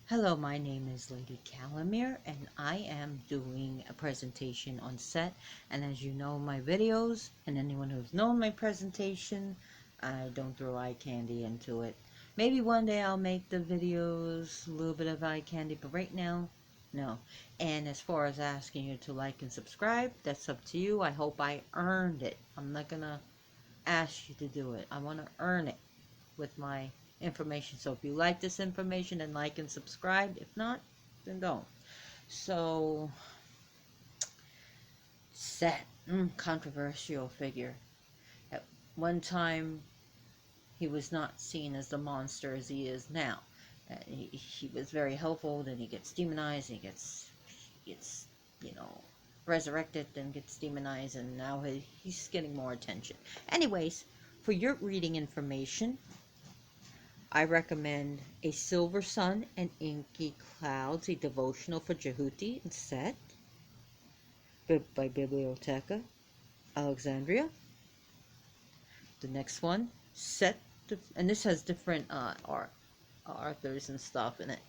Hello, my name is Lady Calamere, and I am doing a presentation on Set. And as you know, my videos, and anyone who's known my presentation, I don't throw eye candy into it. Maybe one day I'll make the videos a little bit of eye candy, but right now, no. And as far as asking you to like and subscribe, that's up to you. I hope I earned it. I'm not gonna ask you to do it. I want to earn it with my information. So if you like this information, then like and subscribe. If not, then don't. So, Set, controversial figure. At one time, he was not seen as the monster as he is now. He was very helpful, then he gets demonized, he gets, you know, resurrected, then gets demonized, and now he's getting more attention. Anyways, for your reading information, I recommend A Silver Sun and Inky Clouds, a devotional for Jehuti and Set, by Biblioteca Alexandria. The next one, Set, and this has different authors and stuff in it.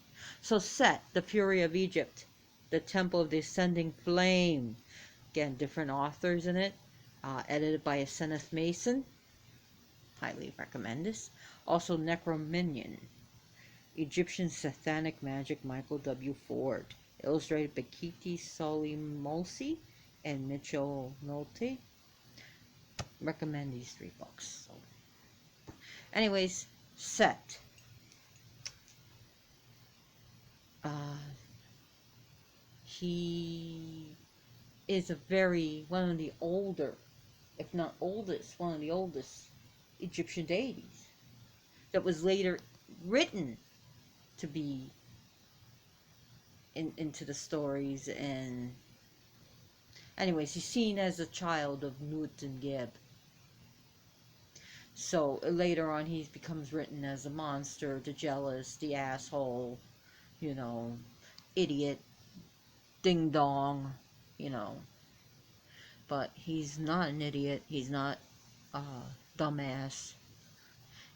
So Set, the Fury of Egypt, the Temple of the Ascending Flame. Again, different authors in it. Edited by a Kenneth Mason. Highly recommend this. Also, Necrominion, Egyptian Satanic Magic, Michael W. Ford. Illustrated by Kiti Solimolsi and Mitchell Nolte. Recommend these three books. Anyways, Set. Uh, he is one of the older, if not oldest, one of the oldest Egyptian deities that was later written to be into the stories. And anyways, he's seen as a child of Nut and Geb. So later on, he becomes written as a monster, the jealous, the asshole, you know, idiot, ding dong, you know. But he's not an idiot. He's not a dumbass.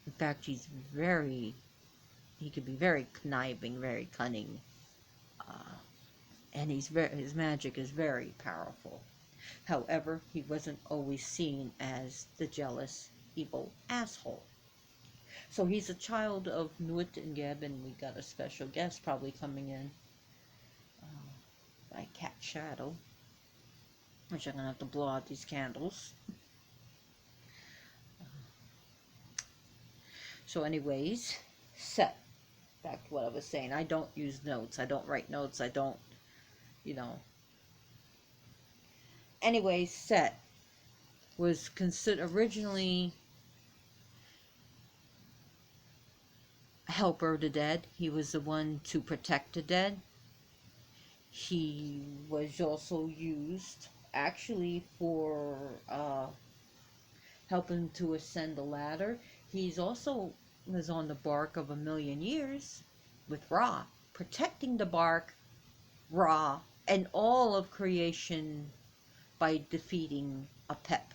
In fact, he could be very conniving, very cunning. Uh, and his magic is very powerful. However, he wasn't always seen as the jealous, evil asshole. So he's a child of Nut and Geb, and we got a special guest probably coming in by Cat Shadow, which I'm gonna have to blow out these candles. So, anyways, Set. Back to what I was saying. I don't use notes. I don't write notes. I don't, you know. Anyways, Set was considered originally a helper of the dead. He was the one to protect the dead. He was also used actually for helping to ascend the ladder. He's also was on the bark of 1,000,000 years with Ra, protecting the bark, Ra, and all of creation by defeating Apep.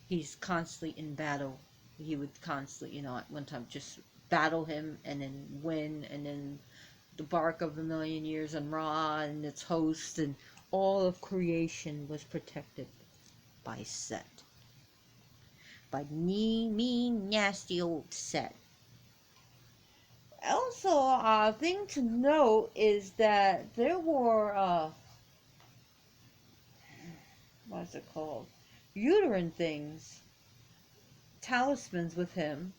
He's constantly in battle. He would constantly, at one time just battle him and then win, and then the bark of 1,000,000 years and Ra and its host and all of creation was protected by Set. By mean, nasty old Set. Also, a thing to note is that there were, what's it called? Uterine things, talismans with him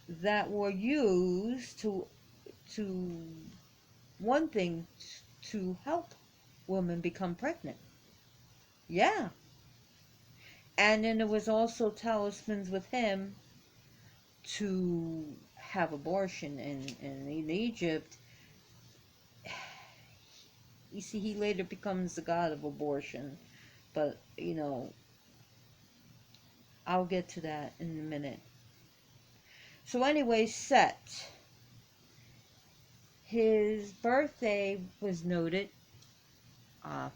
that were used to one thing, to help women become pregnant. Yeah. And then there was also talismans with him to have abortion in Egypt. You see, he later becomes the god of abortion, but I'll get to that in a minute. So anyway, Set, his birthday was noted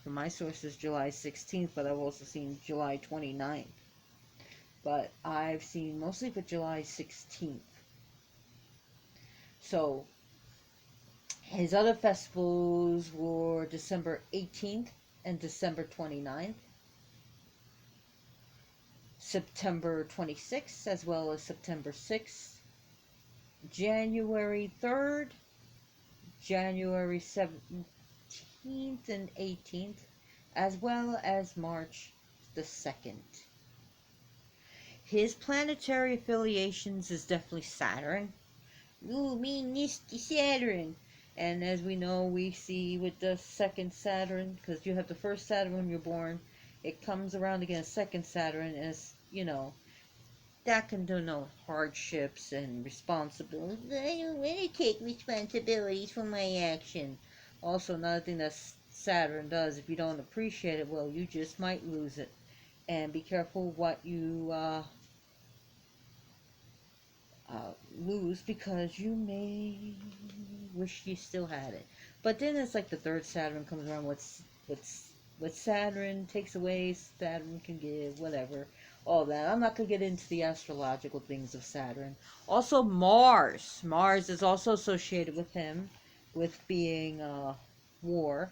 from my sources July 16th, but I've also seen July 29th. But I've seen mostly for July 16th. So His other festivals were December 18th and December 29th, September 26th, as well as September 6th, January 3rd, January 17th and 18th, as well as March the 2nd. His planetary affiliations is definitely Saturn. Ooh, me Misty Saturn. And as we know, we see with the second Saturn, because you have the first Saturn when you're born, it comes around again, second Saturn, as you know, that can denote hardships and responsibilities. I don't want to take responsibilities for my action. Also, another thing that Saturn does, if you don't appreciate it, well, you just might lose it. And be careful what you lose, because you may wish you still had it. But then it's like the third Saturn comes around. What Saturn takes away, Saturn can give, whatever. All that. I'm not going to get into the astrological things of Saturn. Also, Mars. Mars is also associated with him, with being war.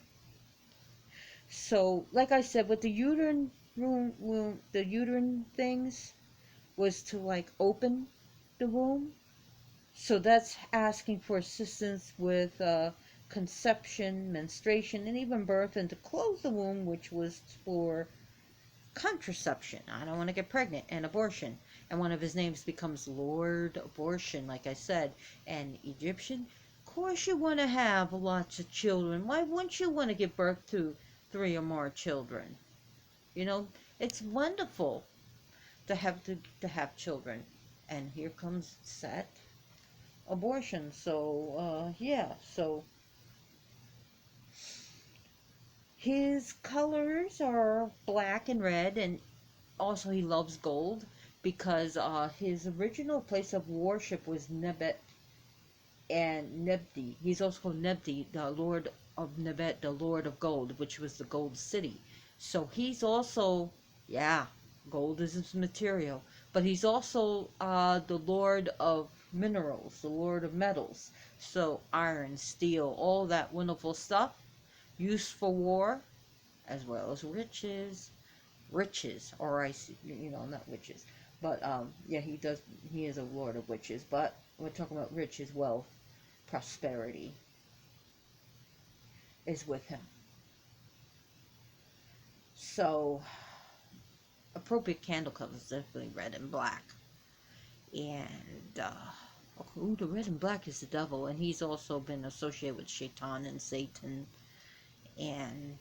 So, like I said, with the uterine womb, the uterine things was to like open the womb. So that's asking for assistance with conception, menstruation, and even birth, and to close the womb, which was for contraception. I don't want to get pregnant, and abortion. And one of his names becomes Lord Abortion, like I said. And Egyptian, of course you want to have lots of children. Why wouldn't you want to give birth to 3 or more children? You know, it's wonderful to have children. And here comes Set abortion. So yeah, so his colors are black and red, and also he loves gold, because his original place of worship was Nebet and Nebdi. He's also called Nebdi, the lord of Nebet, the lord of gold, which was the gold city. So he's also, yeah, gold is his material, but he's also the lord of minerals, the lord of metals. So iron, steel, all that wonderful stuff used for war, as well as riches, or not witches, but yeah, he is a lord of witches, but we're talking about riches, wealth, prosperity is with him. So appropriate candle colors definitely red and black. And the red and black is the devil, and he's also been associated with Shaitan and Satan. And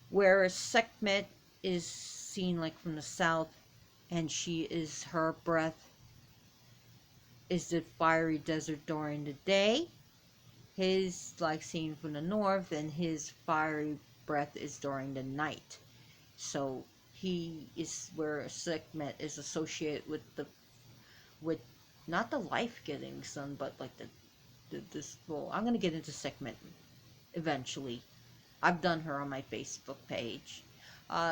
whereas Sekhmet is seen like from the south, and her breath is the fiery desert during the day. His like seen from the north, and his fiery breath is during the night. So he is where Sekhmet is associated with not the life-giving sun, but like this. Well, I'm gonna get into Sekhmet eventually. I've done her on my Facebook page.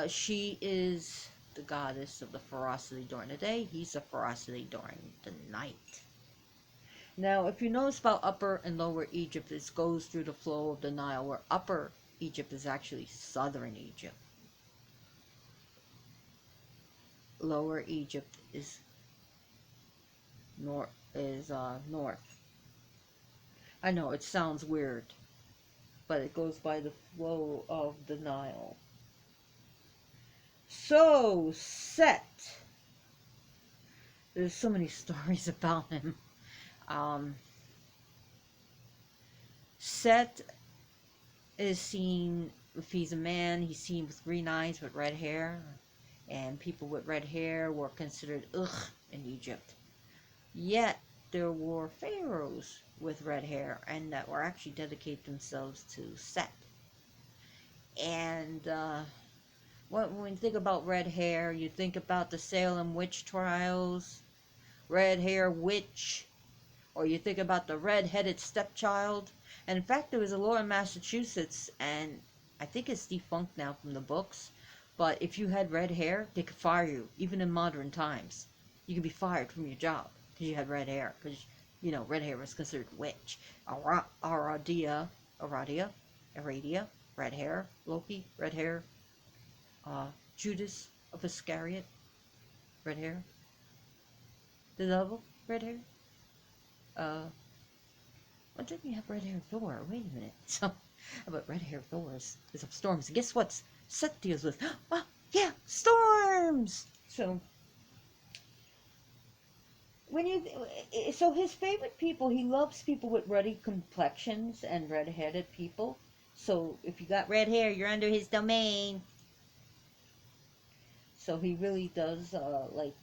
She is the goddess of the ferocity during the day. He's the ferocity during the night. Now, if you notice about Upper and Lower Egypt, this goes through the flow of the Nile, where Upper Egypt is actually southern Egypt. Lower Egypt is north. I know it sounds weird, but it goes by the flow of the Nile. So, Set. There's so many stories about him. Set is seen, if he's a man, he's seen with green eyes with red hair. And people with red hair were considered ugh in Egypt. Yet, there were pharaohs with red hair, and that were actually dedicated themselves to Set. And when you think about red hair, you think about the Salem witch trials, red hair witch, or you think about the red-headed stepchild. And in fact, there was a law in Massachusetts, and I think it's defunct now from the books, but if you had red hair, they could fire you, even in modern times. You could be fired from your job because you had red hair, because red hair was considered witch. Aradia, red hair. Loki, red hair. Judas of Iscariot, red hair. The devil, red hair. What didn't you have red hair Thor? Wait a minute. So, about red hair Thor's is of storms. And guess what Seth deals with? Oh, yeah, storms! So, so his favorite people, he loves people with ruddy complexions and red-headed people. So if you got red hair, you're under his domain. So he really does like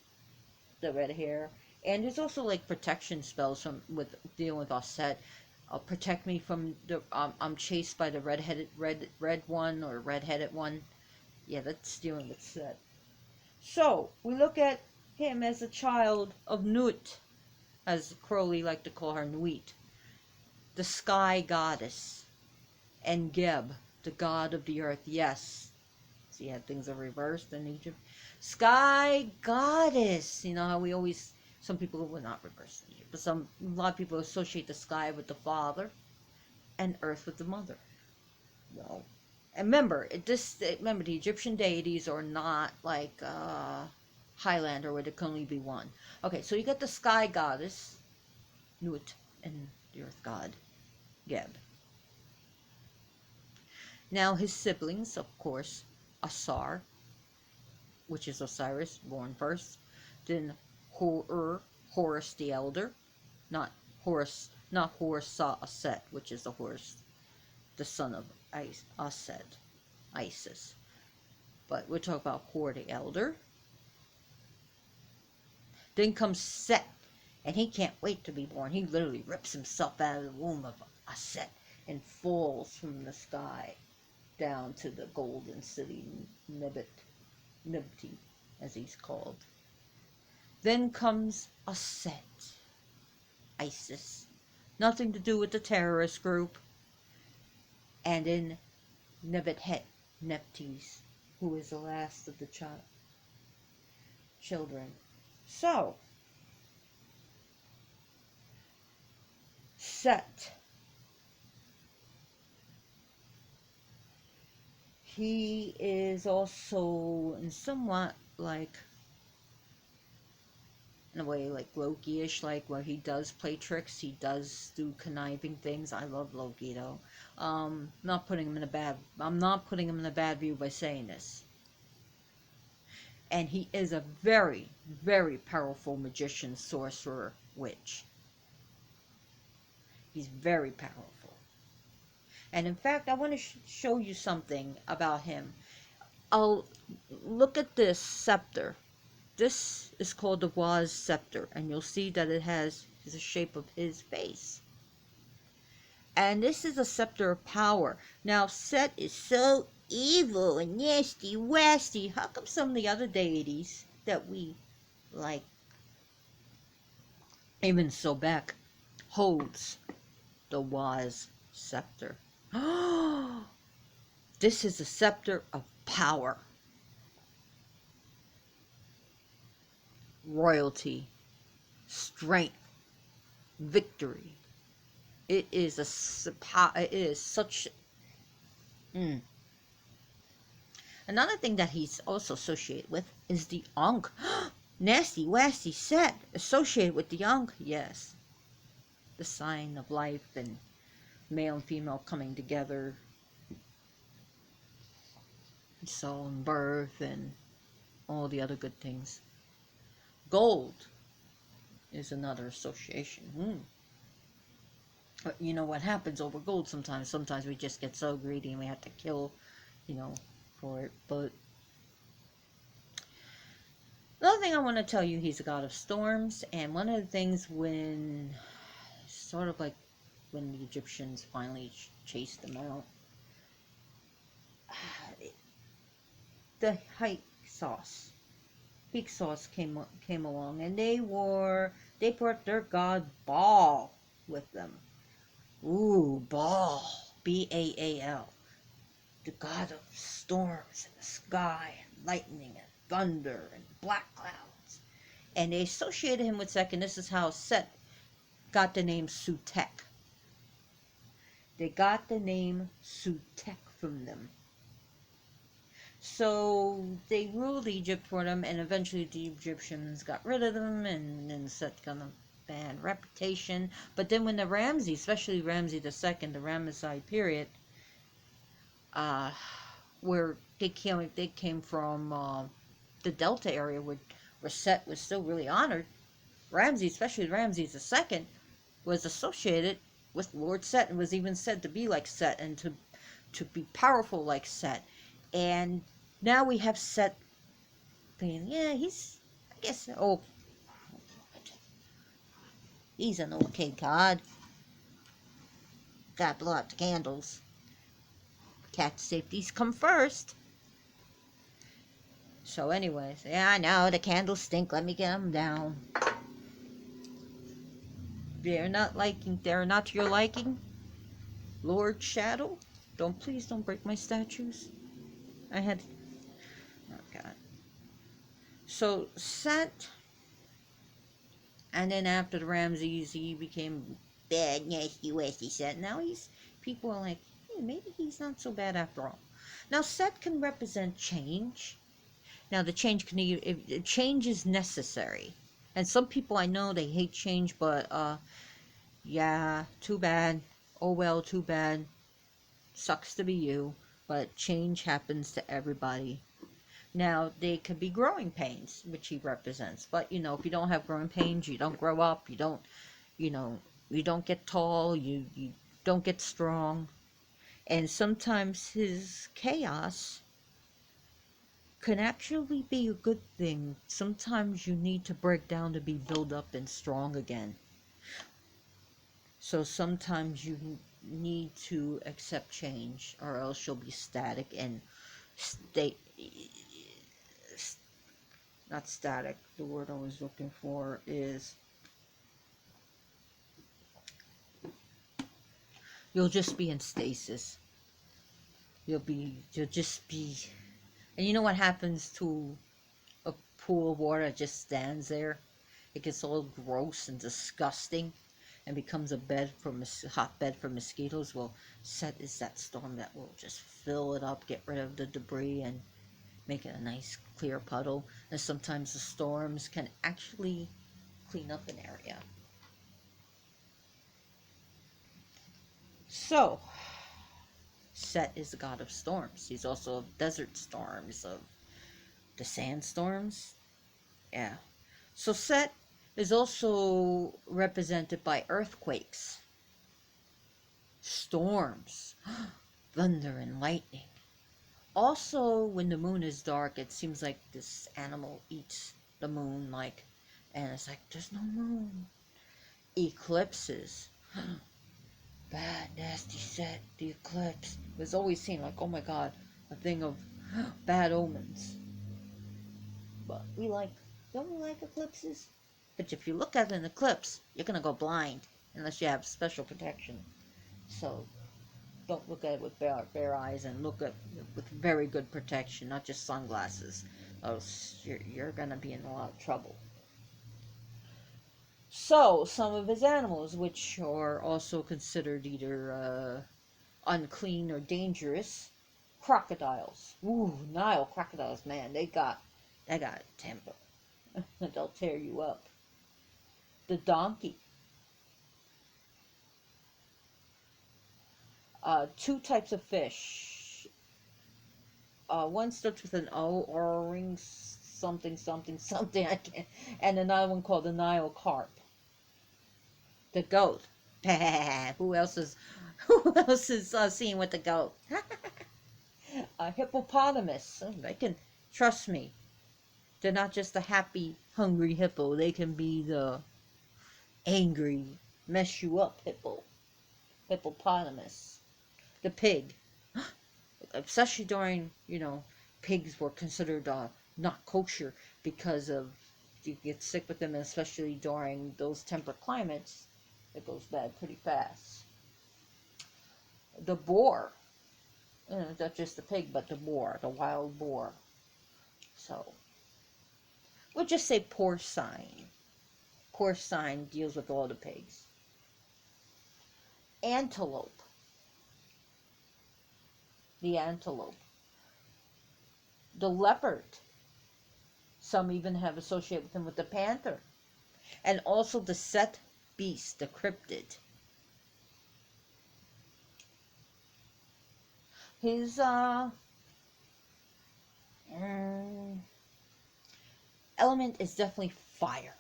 the red hair. And there's also like protection spells from with dealing with Aset. Protect me from the I'm chased by the red one or red-headed one. Yeah, that's dealing with Set. So we look at him as a child of Nut, as Crowley liked to call her, Nuit, the sky goddess, and Geb, the god of the earth. Yes, see how things are reversed in Egypt. Sky goddess. You know how we always, some people will not reverse in Egypt, but a lot of people associate the sky with the father and earth with the mother. Well, and remember, remember the Egyptian deities are not like Highlander where there can only be one. Okay, so you got the sky goddess, Nut, and the earth god, Geb. Now his siblings, of course, Asar, which is Osiris, born first, then Horus the Elder, not Horus Sa-Aset, which is the Horus, the son of Aset, Isis. But we're talking about Hor the Elder. Then comes Set, and he can't wait to be born. He literally rips himself out of the womb of Aset and falls from the sky down to the golden city, Nibti, as he's called. Then comes Aset, Isis, nothing to do with the terrorist group. And then Nebethet, Neptes, who is the last of the children. So, Set, he is also in somewhat like, in a way, like Loki-ish, like where he does play tricks, he does do conniving things. I love Loki though. I'm not putting him in a bad view by saying this. And he is a very, very powerful magician, sorcerer, witch. He's very powerful. And in fact, I want to show you something about him. I'll look at this scepter. This is called the Waz scepter, and you'll see that it has the shape of his face. And this is a scepter of power. Now, Set is so evil and nasty, wasty. How come some of the other deities that we like, even Sobek, holds the Waz scepter? This is a scepter of power, royalty, strength, victory. It is such. Another thing that he's also associated with is the Ankh. Nasty, wasty Set associated with the Ankh. Yes, the sign of life and male and female coming together, soul and birth, and all the other good things. Gold is another association. But you know what happens over gold sometimes? Sometimes we just get so greedy and we have to kill, for it. But another thing I want to tell you, he's a god of storms. And one of the things sort of like when the Egyptians finally chased them out, the Hyksos came along, and they brought their god Baal with them. Ooh, Baal, Baal, the god of storms in the sky, and lightning and thunder and black clouds. And they associated him with Set, and this is how Set got the name Sutekh. They got the name Sutekh from them. So they ruled Egypt for them, and eventually the Egyptians got rid of them, and then Set got a bad reputation. But then when the Ramses, especially Ramses II, the Ramesside period, uh, where they came from the Delta area, where Set was still really honored. Ramses, especially Ramses II, was associated with Lord Set and was even said to be like Set and to be powerful like Set. And now we have Set thinking, yeah, I guess, he's an okay god. Gotta blow out the candles. Cat safeties come first. So anyways, yeah, I know, the candles stink, let me get them down. They're not to your liking? Lord Shadow? Please don't break my statues. Oh god. So Set, and then after the Ramses, he became bad, nasty, wasty Set. Now people are like, hey, maybe he's not so bad after all. Now Set can represent change. Now the change change is necessary. And some people I know, they hate change, but yeah, too bad. Oh well, too bad. Sucks to be you, but change happens to everybody. Now, they could be growing pains, which he represents. But, if you don't have growing pains, you don't grow up, you know, you don't get tall, you don't get strong. And sometimes his chaos can actually be a good thing. Sometimes you need to break down to be built up and strong again. So sometimes you need to accept change, or else you'll be static and stay not static. The word I was looking for is you'll just be in stasis. You'll just be, and you know what happens to a pool of water that just stands there? It gets all gross and disgusting and becomes a hotbed for mosquitoes. Well, Set is that storm that will just fill it up, get rid of the debris, and make it a nice clear puddle. And sometimes the storms can actually clean up an area. So, Set is the god of storms. He's also of desert storms, of the sandstorms. Yeah. So Set is also represented by earthquakes, storms, thunder and lightning. Also, when the moon is dark, it seems like this animal eats the moon, and it's like, there's no moon. Eclipses. Bad, nasty Set, the eclipse. It was always seen like, oh my god, a thing of bad omens. But don't we like eclipses? But if you look at an eclipse, you're gonna go blind unless you have special protection. So don't look at it with bare eyes, and look at with very good protection, not just sunglasses. Else you're gonna be in a lot of trouble. So some of his animals, which are also considered either unclean or dangerous, crocodiles. Ooh, Nile crocodiles, man, they got temper. They'll tear you up. The donkey. Two types of fish. One starts with an O, or ring something something something. I can't. And another one called the Nile carp. The goat. Who else is seen with the goat? A hippopotamus. They can trust me. They're not just a happy, hungry hippo. They can be the angry, mess you up hippopotamus. The pig. Especially during, pigs were considered not kosher because of, you get sick with them, especially during those temperate climates. It goes bad pretty fast. The boar. Not just the pig, but the boar, the wild boar. So, we'll just say porcine. Porcine deals with all the pigs. antelope. The antelope. The leopard. Some even have associated him with the panther. And also the Set beast, the cryptid. His element is definitely fire.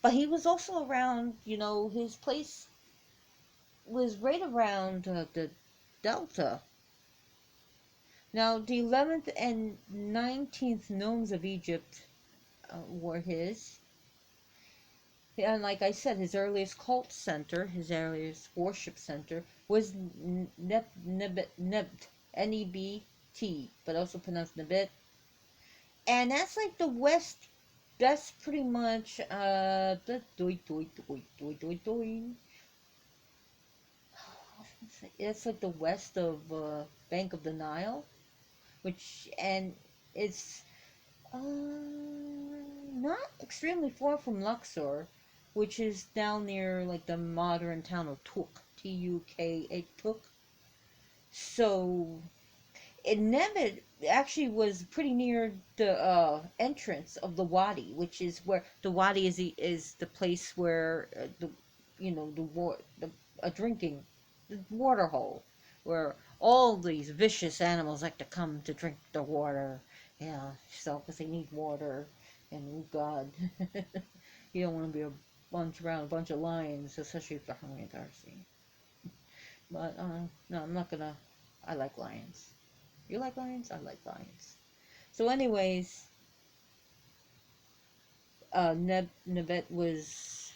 But he was also around, his place was right around the Delta. Now, the 11th and 19th gnomes of Egypt were his. And like I said, his earliest cult center, his earliest worship center, was Nebt, N-E-B-T, but also pronounced Nebet. And that's like the west, that's pretty much, it's like the west of Bank of the Nile, and it's not extremely far from Luxor, which is down near like the modern town of Tuk, T-U-K-A, Tuk. So, Nemet actually was pretty near the entrance of the Wadi, which is where the Wadi is the place where the a drinking the water hole, where all these vicious animals like to come to drink the water. Yeah, so because they need water, and oh God, you don't want to be around a bunch of lions, especially if they're hungry and thirsty. But no, I'm not gonna. I like lions. You like lions? I like lions. So, anyways, Nebet was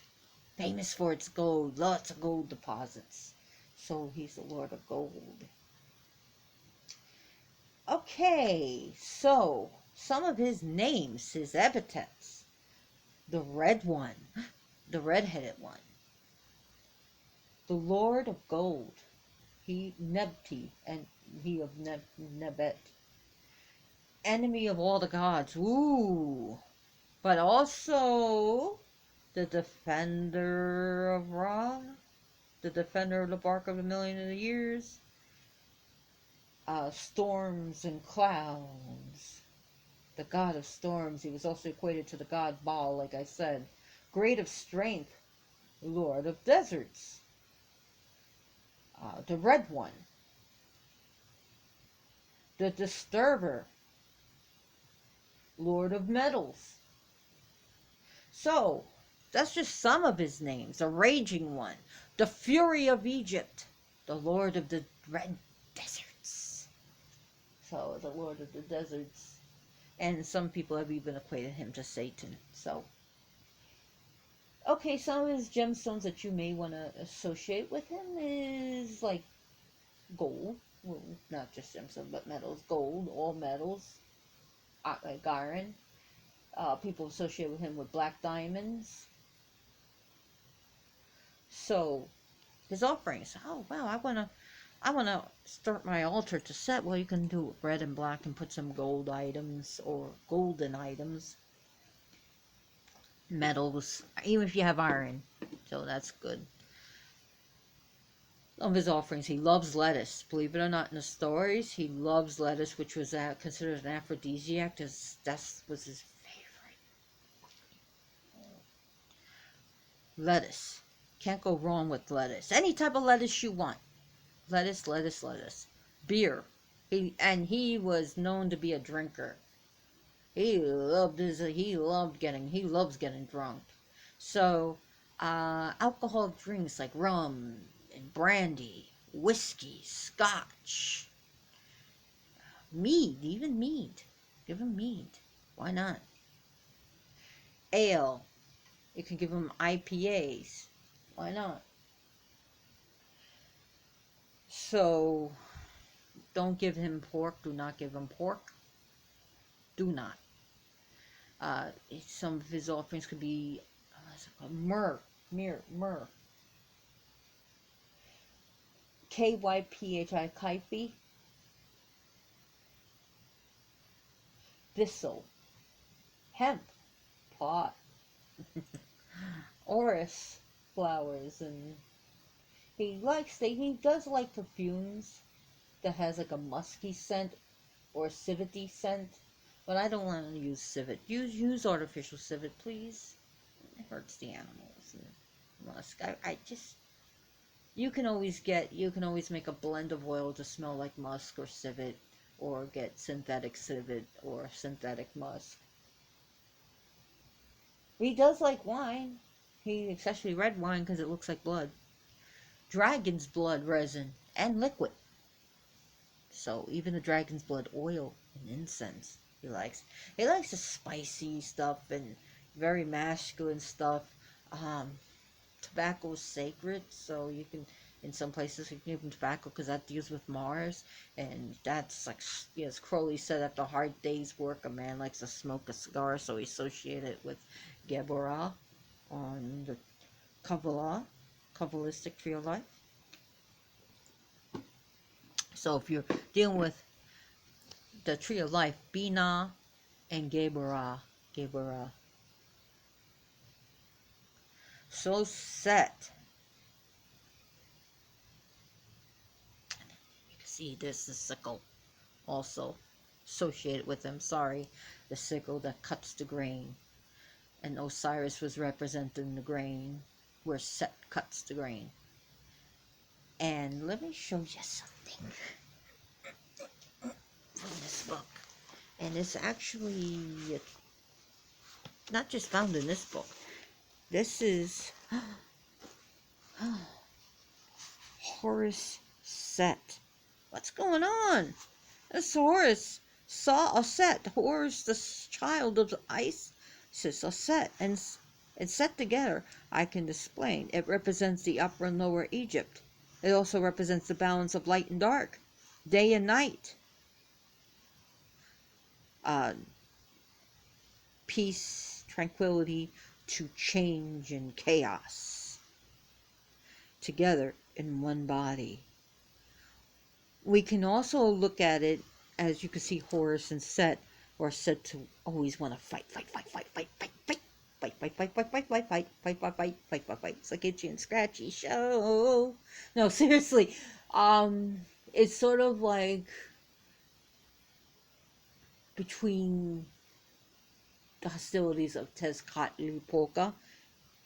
famous for its gold, lots of gold deposits. So he's the Lord of Gold. Okay, so some of his names, his epithets. The Red One, the red-headed one. The Lord of Gold, he Nebti, and he of Nebet. Enemy of all the gods, ooh. But also the defender of Ra, the defender of the bark of a million of the years. Storms and clouds. The god of storms. He was also equated to the god Baal, like I said. Great of strength. Lord of deserts. The red one. The disturber. Lord of metals. So, that's just some of his names. The raging one. The fury of Egypt. The Lord of the red deserts. So, the Lord of the deserts. And some people have even equated him to Satan. So, okay, some of his gemstones that you may want to associate with him is like gold. Well, not just gemstones, but metals. Gold, all metals. Like iron. People associate with him with black diamonds. So, his offerings. Oh, wow, I wanna start my altar to set. Well, you can do red and black and put some gold items or golden items. Metals, even if you have iron. So that's good. Of his offerings, he loves lettuce. Believe it or not, in the stories, he loves lettuce, which was considered an aphrodisiac. That was his favorite. Lettuce. Can't go wrong with lettuce. Any type of lettuce you want. Lettuce, lettuce, lettuce. Beer. He was known to be a drinker. He loves getting drunk. So, alcoholic drinks like rum and brandy, whiskey, scotch, mead, even mead. Give him mead. Why not? Ale. You can give him IPAs. Why not? So, don't give him pork. Do not give him pork. Do not. Some of his offerings could be myrrh. Kyphi, Kyphi. Thistle. Hemp. Pot. Orris flowers and He does like perfumes that has like a musky scent or civety scent. But I don't want to use civet. Use artificial civet, please. It hurts the animals. And musk. I just you can always make a blend of oil to smell like musk or civet, or get synthetic civet or synthetic musk. He does like wine. Especially red wine because it looks like blood. Dragon's blood resin and liquid. So even the dragon's blood oil and incense he likes. He likes the spicy stuff and very masculine stuff. Um, Tobacco is sacred, so you can, in some places, you can give him tobacco because that deals with Mars, and that's like, as Crowley said, after a hard day's work, a man likes to smoke a cigar, so he associated it with Geburah on the Kabbalistic tree of life. So if you're dealing with the tree of life, Binah and Geburah. So Set. You can see this, the sickle also associated with them. Sorry, the sickle that cuts the grain. And Osiris was representing the grain, where Set cuts the grain. And let me show you something from this book. And it's actually not just found in this book. This is Horus Set. What's going on? This Horus saw a Set. Horus, the child of Isis, a Set, and Set together. I can explain. It represents the upper and lower Egypt. It also represents the balance of light and dark, day and night. Peace, tranquility, to change and chaos. Together in one body. We can also look at it, as you can see Horus and Set are said to always want to fight. It's like Itchy and Scratchy show. No, seriously. It's sort of like between the hostilities of Tezcatlipoca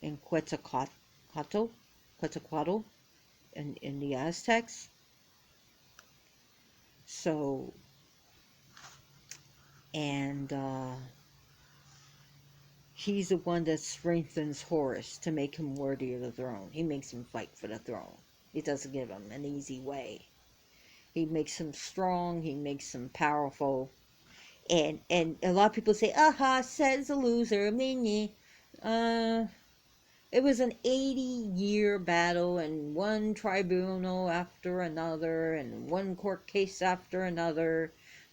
and Quetzalcoatl in the Aztecs. So, and he's the one that strengthens Horus to make him worthy of the throne. He makes him fight for the throne. He doesn't give him an easy way. He makes him strong. He makes him powerful. And a lot of people say, aha, Set's a loser. It was an 80-year battle, and one tribunal after another, and one court case after another.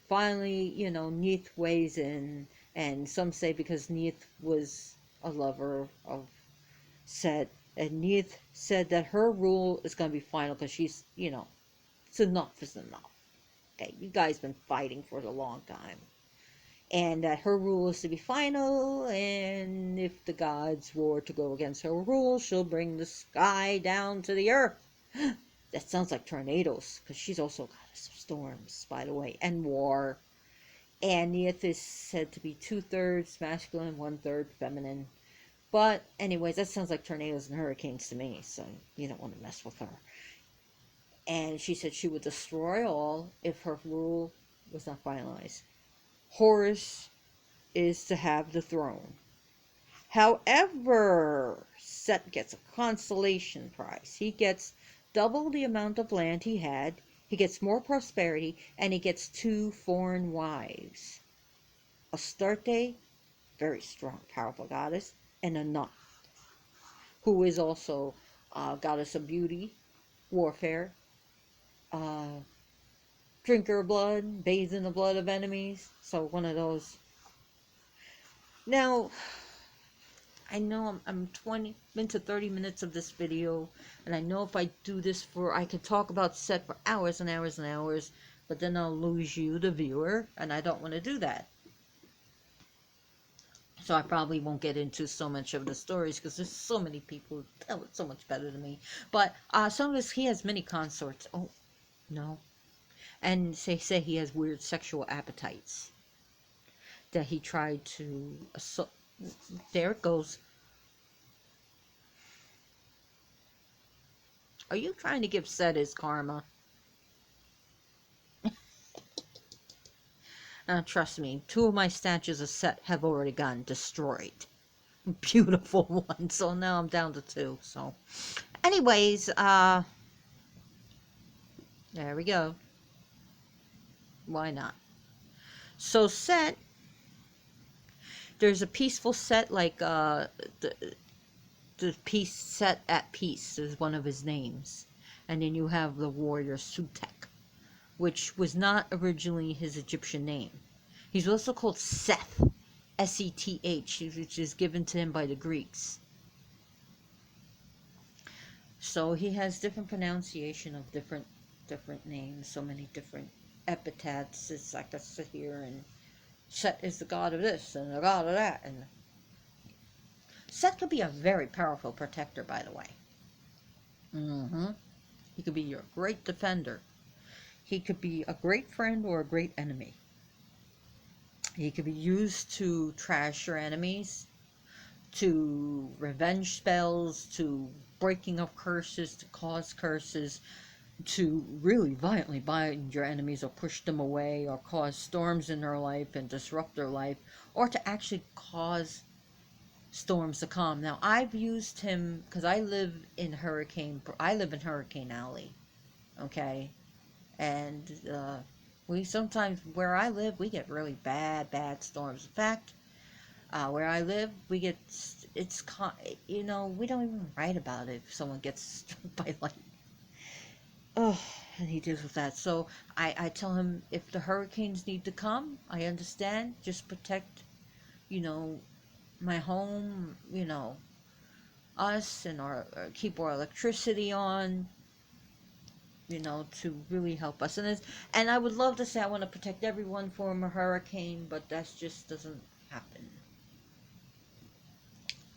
Finally, Neith weighs in, and some say because Neith was a lover of Set, and Neith said that her rule is going to be final because she's, it's enough is enough. Okay, you guys been fighting for a long time. And that her rule is to be final, and if the gods were to go against her rule, she'll bring the sky down to the earth. That sounds like tornadoes, because she's also goddess of storms, by the way, and war. And Neith is said to be 2/3 masculine, 1/3 feminine. But anyways, that sounds like tornadoes and hurricanes to me, so you don't want to mess with her. And she said she would destroy all if her rule was not finalized. Horus is to have the throne. However, Set gets a consolation prize. He gets double the amount of land he had, he gets more prosperity, and he gets 2 foreign wives. Astarte, very strong, powerful goddess, and Anat, who is also a goddess of beauty, warfare, drinker of blood, bathed in the blood of enemies. So one of those. Now, I know I'm 20 into 30 minutes of this video, and I know if I do this I could talk about Set for hours and hours and hours, but then I'll lose you, the viewer, and I don't want to do that. So I probably won't get into so much of the stories because there's so many people who tell it so much better than me. But some of his, he has many consorts. Oh, no. And say he has weird sexual appetites that he tried to assault. There it goes. Are you trying to give Set his karma? Trust me, two of my statues of Set have already gotten destroyed. Beautiful one. So now I'm down to two. So, anyways, there we go. Why not? So Set, there's a peaceful Set like the peace Set at peace is one of his names, and then you have the warrior Sutek, which was not originally his Egyptian name. He's also called Seth, Seth, which is given to him by the Greeks. So he has different pronunciation of different names, so many different epithets. It's like I sit here and Set is the god of this and the god of that, and Set could be a very powerful protector, by the way. He could be your great defender. He could be a great friend or a great enemy. He could be used to trash your enemies, to revenge spells, to breaking of curses, to cause curses, to really violently bind your enemies or push them away or cause storms in their life and disrupt their life, or to actually cause storms to calm. Now I've used him because I live in Hurricane Alley, okay, and we sometimes where I live we get really bad storms. In fact, where I live we get we don't even write about it if someone gets struck by lightning. Oh, and he deals with that. So I tell him if the hurricanes need to come, I understand. Just protect, you know, my home, us and keep our electricity on, to really help us. And I would love to say I want to protect everyone from a hurricane, but that just doesn't happen.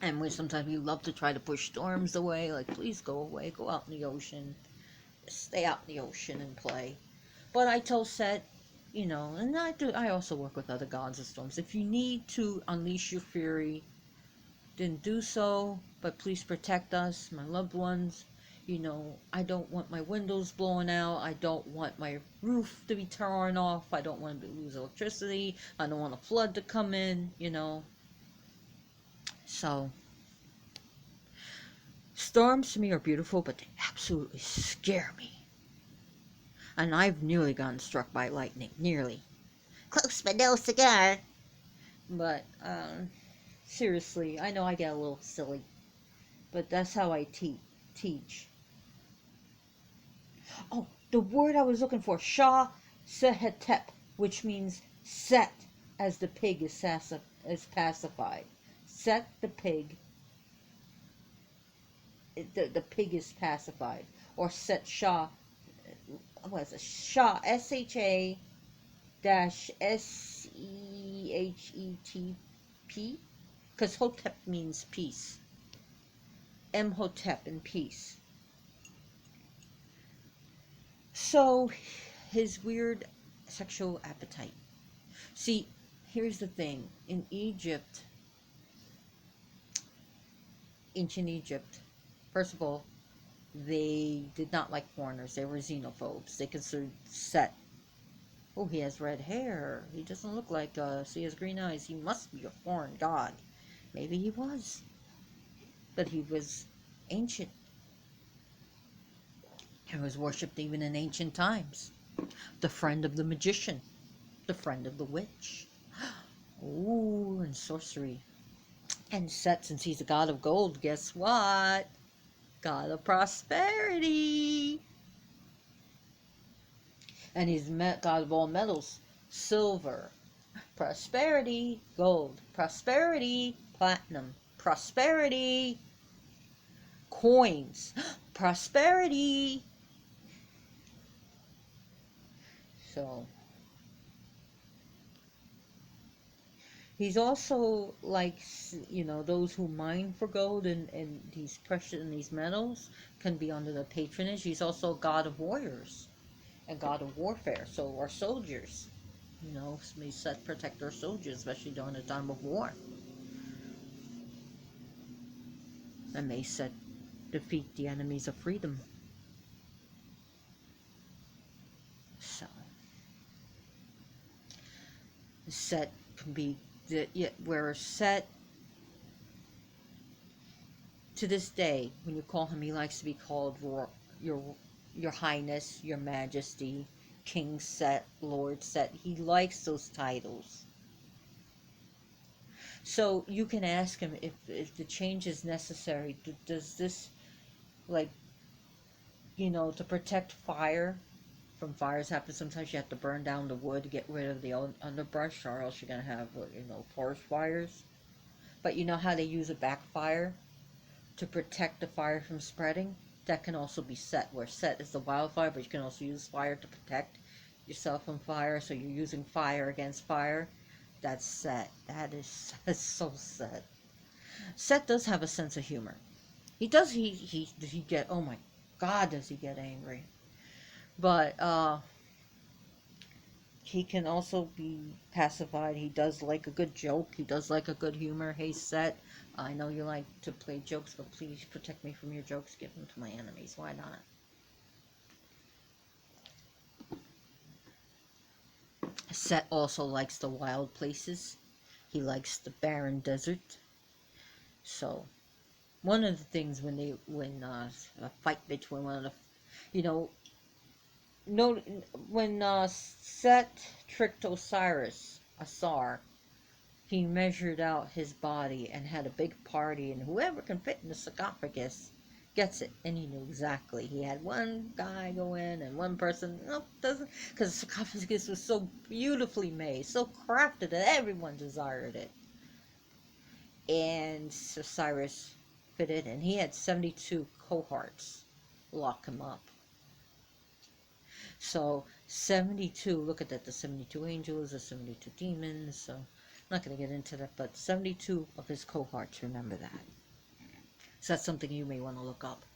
And sometimes we love to try to push storms away, like please go away, go out in the ocean, stay out in the ocean and play. But I tell Set, and I also work with other gods of storms. If you need to unleash your fury, then do so, but please protect us, my loved ones. I don't want my windows blown out. I don't want my roof to be torn off. I don't want to lose electricity. I don't want a flood to come in. So, storms to me are beautiful, but they absolutely scare me. And I've nearly gotten struck by lightning. Nearly. Close but no cigar. But, seriously, I know I get a little silly. But that's how I teach. Oh, the word I was looking for, Shah Sehetep, which means Set as the pig is pacified. Set the pig, the pig is pacified. Or Set Shah, what is it? Shah, SHA dash SEHETP, because Hotep means peace. Mhotep in peace. So, his weird sexual appetite. See, here's the thing. In Egypt, ancient Egypt, first of all, they did not like foreigners. They were xenophobes. They considered Set. Oh, he has red hair. He doesn't look like us. He has green eyes. He must be a foreign god. Maybe he was. But he was ancient. He was worshipped even in ancient times. The friend of the magician. The friend of the witch. Ooh, and sorcery. And Set, since he's a god of gold, guess what? God of prosperity. And he's god of all metals. Silver. Prosperity. Gold. Prosperity. Platinum. Prosperity. Coins. Prosperity. So, He's also like, those who mine for gold and these precious and these metals can be under the patronage. He's also a god of warriors, a god of warfare. So our soldiers, may Set protect our soldiers, especially during a time of war. And may Set defeat the enemies of freedom. So Set can be where Set, to this day, when you call him, he likes to be called your Highness, Your Majesty, King Set, Lord Set. He likes those titles. So you can ask him if the change is necessary. Does this, like, to protect fire from fires happen? Sometimes you have to burn down the wood to get rid of the underbrush, or else you're going to have, forest fires. But you know how they use a backfire to protect the fire from spreading? That can also be Set, where Set is the wildfire, but you can also use fire to protect yourself from fire. So you're using fire against fire. That's Set. That's so Set. Set does have a sense of humor. He does. He get. Oh my God, does he get angry? But he can also be pacified. He does like a good joke. He does like a good humor. Hey, Set, I know you like to play jokes, but please protect me from your jokes. Give them to my enemies. Why not? Set also likes the wild places. He likes the barren desert. So one of the things when a fight between one of the, you know no when Set tricked Osiris, Asar, he measured out his body and had a big party, and whoever can fit in the sarcophagus gets it. And he knew exactly. He had one guy go in and one person, nope, doesn't, because the sarcophagus was so beautifully made, so crafted that everyone desired it. And Osiris fit in, and he had 72 cohorts lock him up. So 72, look at that, the 72 angels, the 72 demons. So I'm not going to get into that, but 72 of his cohorts, remember that. So that's something you may want to look up.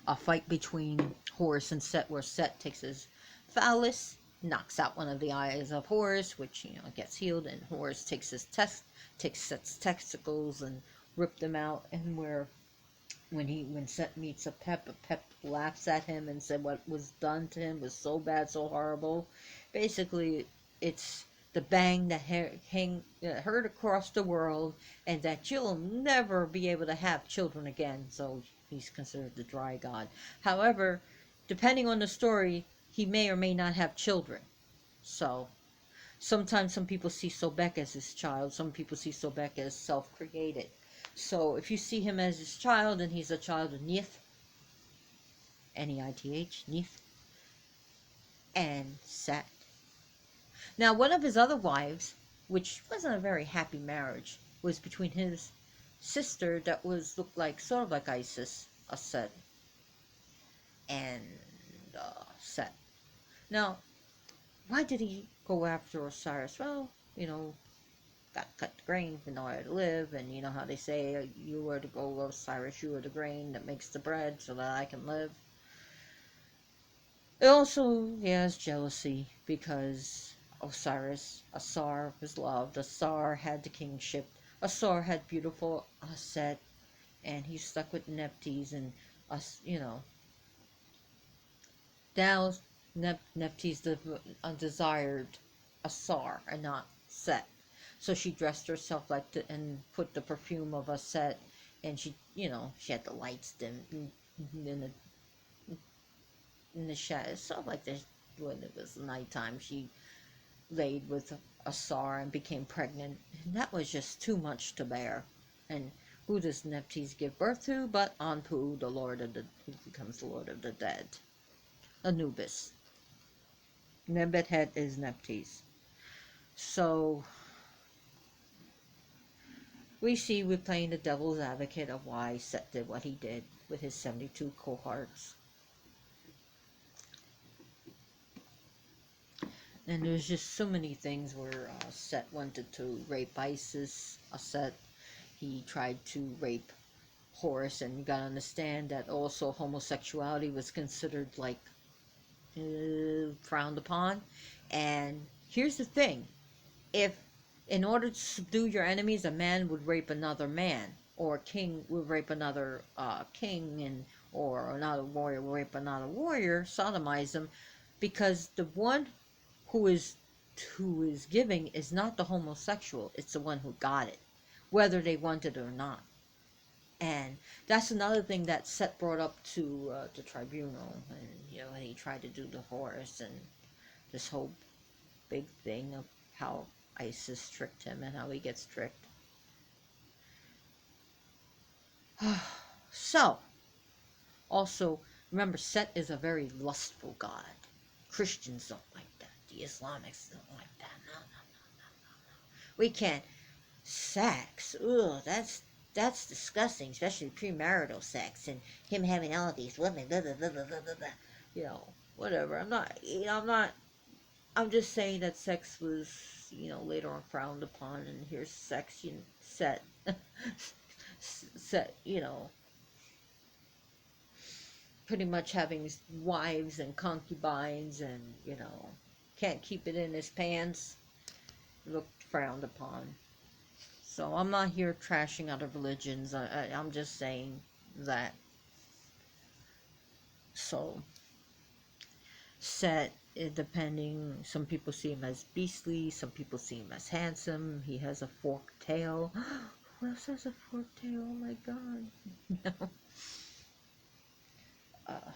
A fight between Horus and Set, where Set takes his phallus, knocks out one of the eyes of Horus, which gets healed, and Horus takes takes Set's testicles and rip them out, and when Set meets Apep laughs at him and said what was done to him was so bad, so horrible. Basically, it's the bang that heard across the world, and that you'll never be able to have children again. So he's considered the dry god. However, depending on the story, he may or may not have children. So sometimes some people see Sobek as his child. Some people see Sobek as self-created. So if you see him as his child, and he's a child of Neith, Neith, Neith, and Set. Now, one of his other wives, which wasn't a very happy marriage, was between his sister that looked like sort of like Isis, a Set, and Set. Now, why did he go after Osiris? Well, got cut the grain in order to live, and you know how they say, you were the gold, Osiris, you are the grain that makes the bread so that I can live. It also has jealousy, because Asar was loved. Asar had the kingship. Asar had beautiful Set, and he's stuck with Nephthys, and now Nephthys desired Asar and not Set. So she dressed herself and put the perfume of a Set, and she had the lights dimmed in the shadows. So like this, when it was nighttime, she laid with Asar and became pregnant, and that was just too much to bear. And who does Nephthys give birth to but Anpu, who becomes the Lord of the Dead, Anubis. Nebuchadnezzar is Nephthys. So we're playing the devil's advocate of why Set did what he did with his 72 cohorts. And there's just so many things where Set wanted to rape Isis. Set, he tried to rape Horus, and you gotta understand that also homosexuality was considered like frowned upon. And here's the thing: if in order to subdue your enemies, a man would rape another man, or a king would rape another king, and or another warrior would rape another warrior, sodomize them, because the one who is who is giving is not the homosexual; it's the one who got it, whether they want it or not. And that's another thing that Set brought up to the tribunal, and he tried to do the Horus and this whole big thing of how Isis tricked him and how he gets tricked. So, also, remember, Set is a very lustful god. Christians don't like that. The Islamics don't like that. No, no, no, no, no. We can't. Sex. Ugh, that's disgusting, especially premarital sex and him having all these women. Blah, blah, blah, blah, blah, blah. Whatever. I'm just saying that sex was, later on frowned upon, and here's sex, Set, Set, pretty much having wives and concubines, and can't keep it in his pants, looked frowned upon. So I'm not here trashing other religions. I'm just saying that. So Set, depending, some people see him as beastly, some people see him as handsome. He has a forked tail. Who else has a forked tail? Oh my god. uh,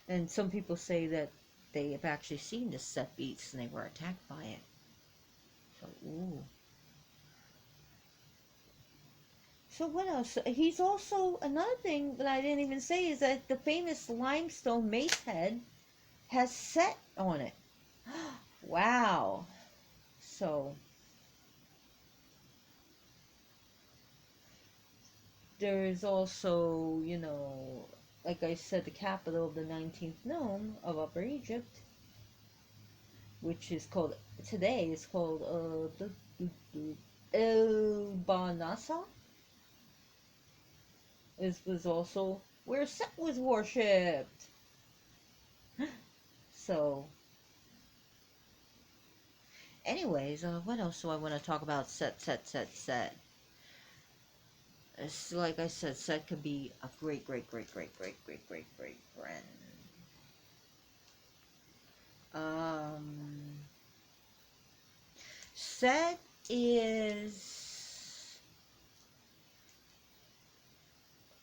and some people say that they have actually seen this Set beast and they were attacked by it. So, ooh. So what else? He's also, another thing that I didn't even say is that the famous limestone mace head has Set on it. Wow. So there is also, like I said, the capital of the 19th nome of Upper Egypt, which is called, today is called El Banasa, was also where Set was worshipped. So anyways, what else do I want to talk about? Set. It's like I said, Set could be a great, great, great, great, great, great, great, great friend. Set is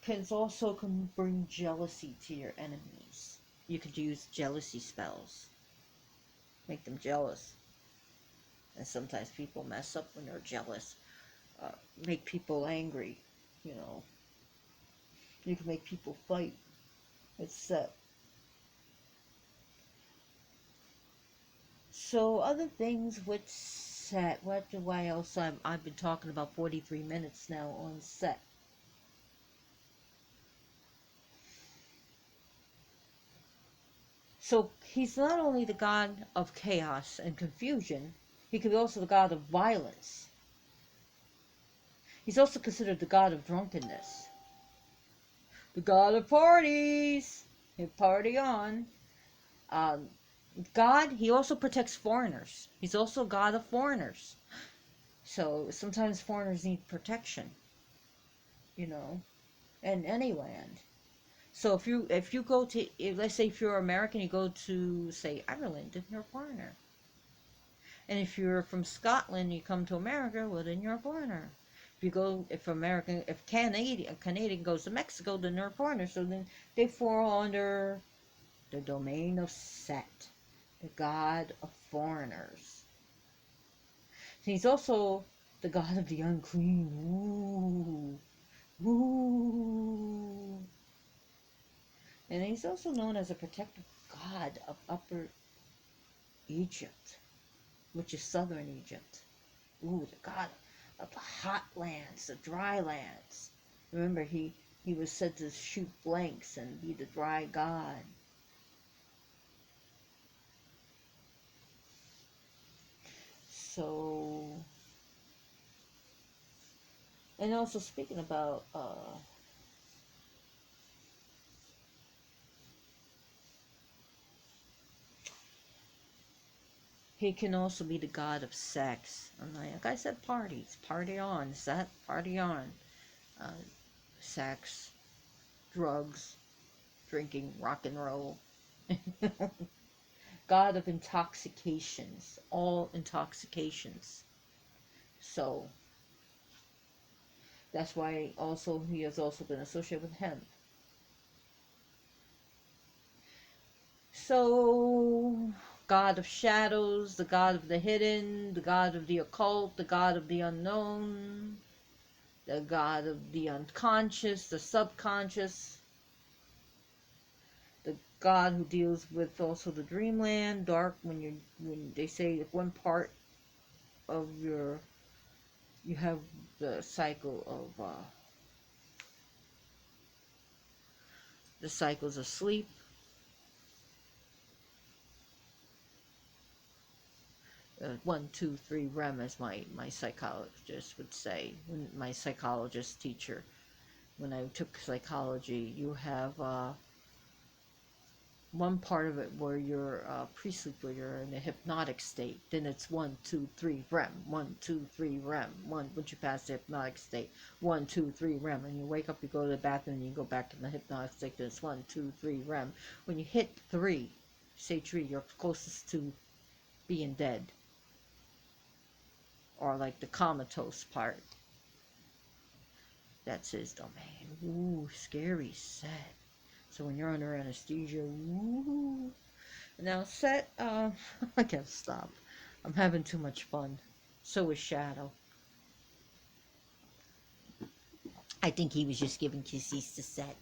can also bring jealousy to your enemies. You could use jealousy spells, make them jealous. And sometimes people mess up when they're jealous. Make people angry. You know, you can make people fight. It's Set. So other things with Set. What do I else? I've been talking about 43 minutes now on Set. So he's not only the god of chaos and confusion, he could be also the god of violence. He's also considered the god of drunkenness. The god of parties. You party on. Um, God, he also protects foreigners. He's also god of foreigners. So sometimes foreigners need protection, in any land. So if you go to, let's say if you're American, you go to, say, Ireland, then you're a foreigner. And if you're from Scotland, you come to America, well, then you're a foreigner. If Canadian goes to Mexico, then they're a foreigner. So then they fall under the domain of Set, the god of foreigners. He's also the god of the unclean. Ooh. Ooh. And he's also known as a protective god of Upper Egypt, which is southern Egypt. Ooh, the god of the hot lands, the dry lands. Remember, he was said to shoot blanks and be the dry god. So, and also speaking about he can also be the god of sex. And like I said, parties, party on, set, party on, uh, sex, drugs, drinking, rock and roll. God of intoxications, all intoxications. So that's why also he has also been associated with hemp. So, God of shadows, the God of the hidden, the God of the occult, the God of the unknown, the God of the unconscious, the subconscious, the God who deals with also the dreamland, dark when they say one part of you have the cycle of the cycles of sleep. 1, 2, 3 REM, as my psychologist would say, my psychologist teacher. When I took psychology, you have one part of it where you're pre-sleep, where you're in a hypnotic state. Then it's 1, 2, 3 REM, 1, 2, 3 REM. Once you pass the hypnotic state, 1, 2, 3 REM, and you wake up, you go to the bathroom, and you go back in the hypnotic state. Then it's 1, 2, 3 REM. When you hit 3, say 3, you're closest to being dead, or like the comatose part. That's his domain. Ooh, scary set. So when you're under anesthesia, ooh. Now set, I gotta stop. I'm having too much fun. So is Shadow. I think he was just giving kisses to Set,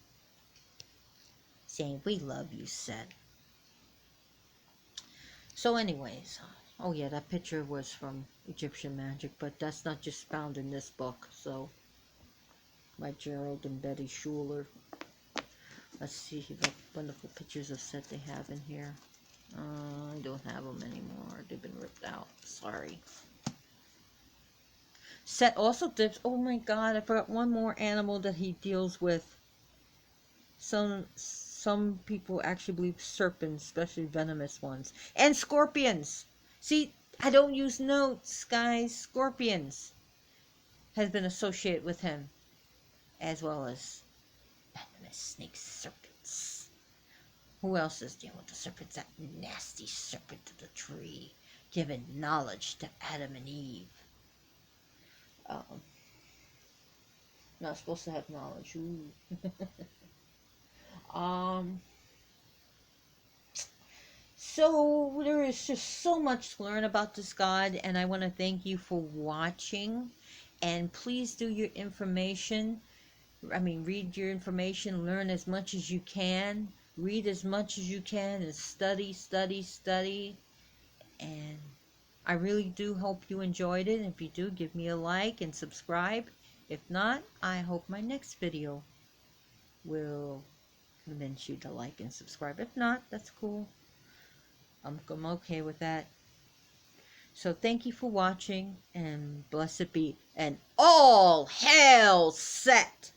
saying, "We love you, Set." So anyways, oh yeah, that picture was from Egyptian Magic, but that's not just found in this book. So, by Gerald and Betty Schuler. Let's see what wonderful pictures of Set they have in here. I don't have them anymore. They've been ripped out. Sorry. Set also dips. Oh my god, I forgot one more animal that he deals with. Some people actually believe serpents, especially venomous ones, and scorpions. See, I don't use notes, guys. Scorpions has been associated with him, as well as venomous snakes, serpents. Who else is dealing with the serpents? That nasty serpent of the tree, giving knowledge to Adam and Eve. Um, Not supposed to have knowledge. Ooh. um. So there is just so much to learn about this God, and I want to thank you for watching. And please do your information. Read your information, learn as much as you can, read as much as you can, and study, study, study. And I really do hope you enjoyed it. If you do, give me a like and subscribe. If not, I hope my next video will convince you to like and subscribe. If not, that's cool. I'm okay with that. So thank you for watching, and blessed be, and all hail Set!